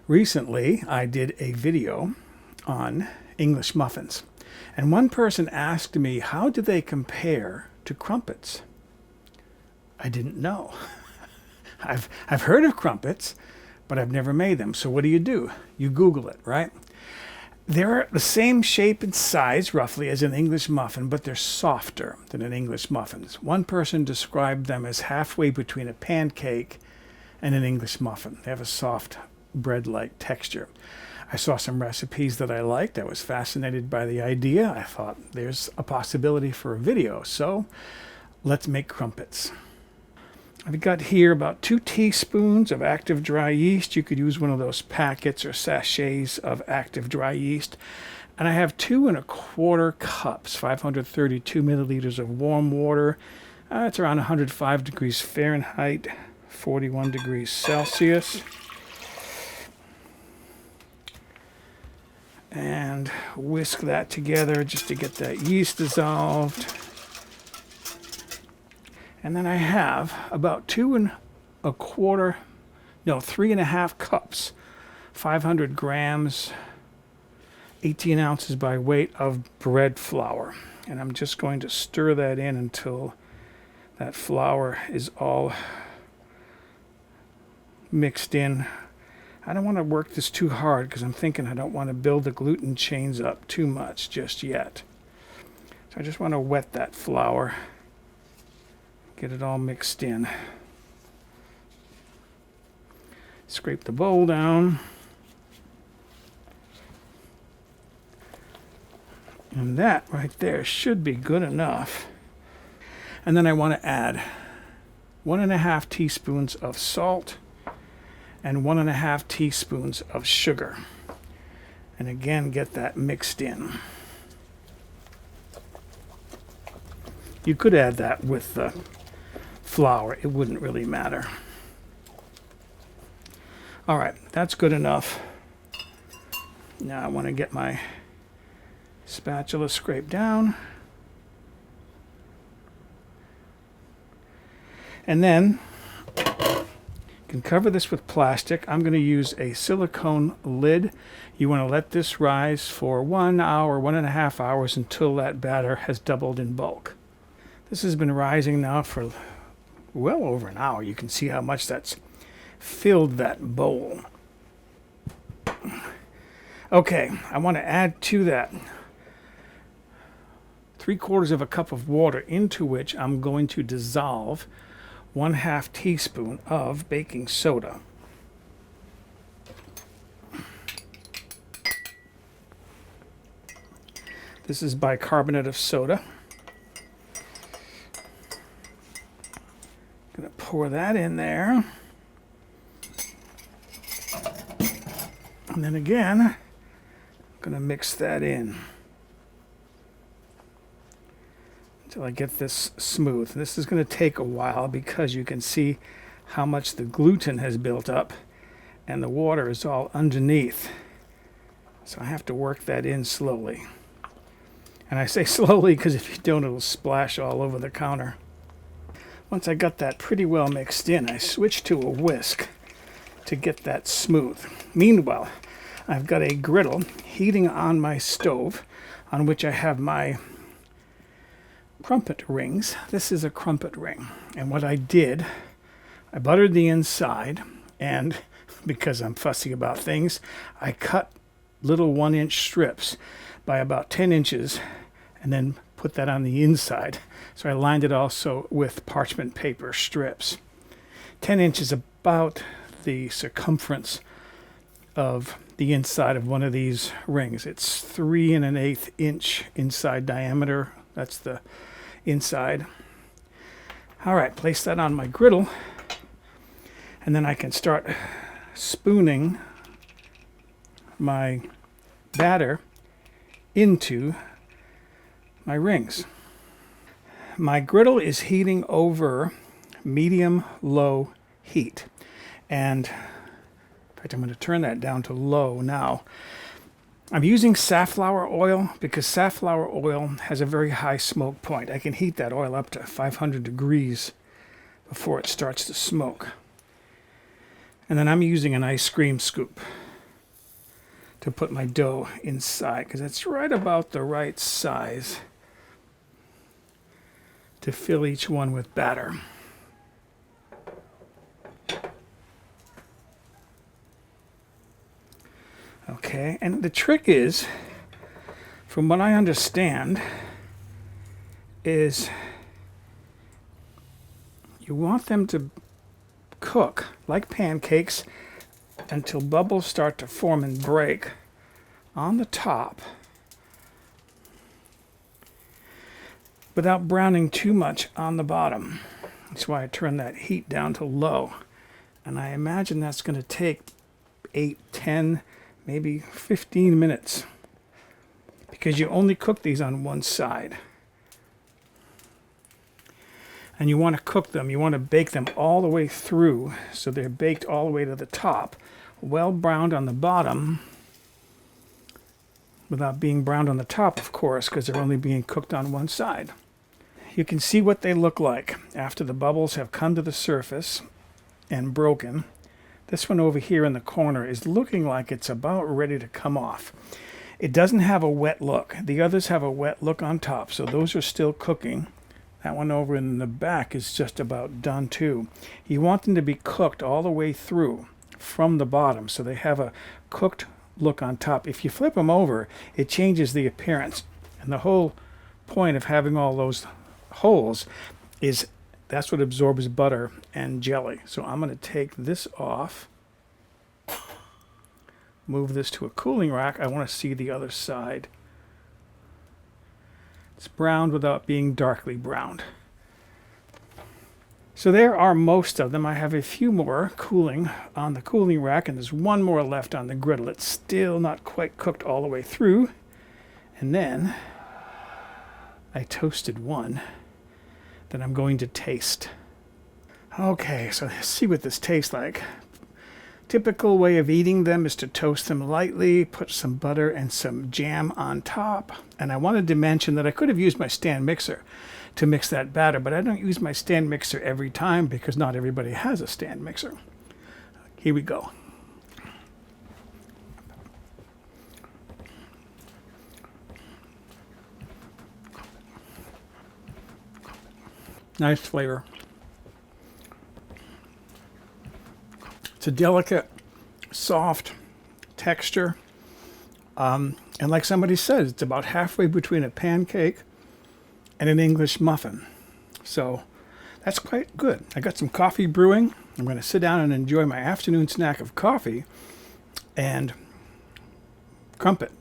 Recently, I did a video on English muffins, and one person asked me, how do they compare to crumpets? I didn't know. I've heard of crumpets, but I've never made them. So what do? You Google it, right? They're the same shape and size, roughly, as an English muffin, but they're softer than an English muffin. One person described them as halfway between a pancake and an English muffin. They have a soft bread-like texture. I saw some recipes that I liked. I was fascinated by the idea. I thought there's a possibility for a video, so let's make crumpets. I've got here about 2 teaspoons of active dry yeast. You could use one of those packets or sachets of active dry yeast. And I have 2 1/4 cups, 532 milliliters of warm water. It's around 105 degrees Fahrenheit, 41 degrees Celsius. And whisk that together just to get that yeast dissolved. And then I have about 3 1/2 cups, 500 grams, 18 ounces by weight of bread flour. And I'm just going to stir that in until that flour is all mixed in. I don't want to work this too hard because I'm thinking I don't want to build the gluten chains up too much just yet. So I just want to wet that flour. Get it all mixed in. Scrape the bowl down. And that right there should be good enough. And then I want to add 1 1/2 teaspoons of salt and 1 1/2 teaspoons of sugar. And again, get that mixed in. You could add that with the flour. It wouldn't really matter. All right, that's good enough. Now I want to get my spatula scraped down. And then you can cover this with plastic. I'm going to use a silicone lid. You want to let this rise for 1 hour, 1.5 hours until that batter has doubled in bulk. This has been rising now for well over an hour. You can see how much that's filled that bowl. Okay, I want to add to that 3/4 cup of water, into which I'm going to dissolve 1/2 teaspoon of baking soda. This is bicarbonate of soda. Gonna pour that in there. And then again, I'm gonna mix that in until I get this smooth. This is gonna take a while because you can see how much the gluten has built up and the water is all underneath. So I have to work that in slowly. And I say slowly because if you don't, it'll splash all over the counter. Once I got that pretty well mixed in, I switched to a whisk to get that smooth. Meanwhile, I've got a griddle heating on my stove on which I have my crumpet rings. This is a crumpet ring. And what I did, I buttered the inside, and because I'm fussy about things, I cut little 1-inch strips by about 10 inches and then put that on the inside. So I lined it also with parchment paper strips. 10 inches about the circumference of the inside of one of these rings. It's 3 1/8 inch inside diameter. That's the inside. All right, place that on my griddle, and then I can start spooning my batter into my rings. My griddle is heating over medium-low heat. And in fact, I'm going to turn that down to low now. I'm using safflower oil because safflower oil has a very high smoke point. I can heat that oil up to 500 degrees before it starts to smoke. And then I'm using an ice cream scoop. to put my dough inside, because it's right about the right size to fill each one with batter. Okay, and the trick is, from what I understand, is you want them to cook like pancakes until bubbles start to form and break on the top without browning too much on the bottom. That's why I turn that heat down to low. And I imagine that's going to take 8, 10, maybe 15 minutes, because you only cook these on one side. And you want to cook them, you want to bake them all the way through so they're baked all the way to the top, well browned on the bottom, without being browned on the top, of course, because they're only being cooked on one side. You can see what they look like after the bubbles have come to the surface and broken. This one over here in the corner is looking like it's about ready to come off. It doesn't have a wet look. The others have a wet look on top, so those are still cooking. That one over in the back is just about done too. You want them to be cooked all the way through from the bottom, so they have a cooked look on top. If you flip them over, it changes the appearance. And the whole point of having all those holes is that's what absorbs butter and jelly. So I'm going to take this off, move this to a cooling rack. I want to see the other side. It's browned without being darkly browned. So there are most of them. I have a few more cooling on the cooling rack, and there's one more left on the griddle. It's still not quite cooked all the way through. And then I toasted one that I'm going to taste. Okay, so let's see what this tastes like. Typical way of eating them is to toast them lightly, put some butter and some jam on top. And I wanted to mention that I could have used my stand mixer to mix that batter, but I don't use my stand mixer every time because not everybody has a stand mixer. Here we go. Nice flavor. It's a delicate, soft texture. And like somebody said, it's about halfway between a pancake and an English muffin. So that's quite good. I got some coffee brewing. I'm going to sit down and enjoy my afternoon snack of coffee and crumpet.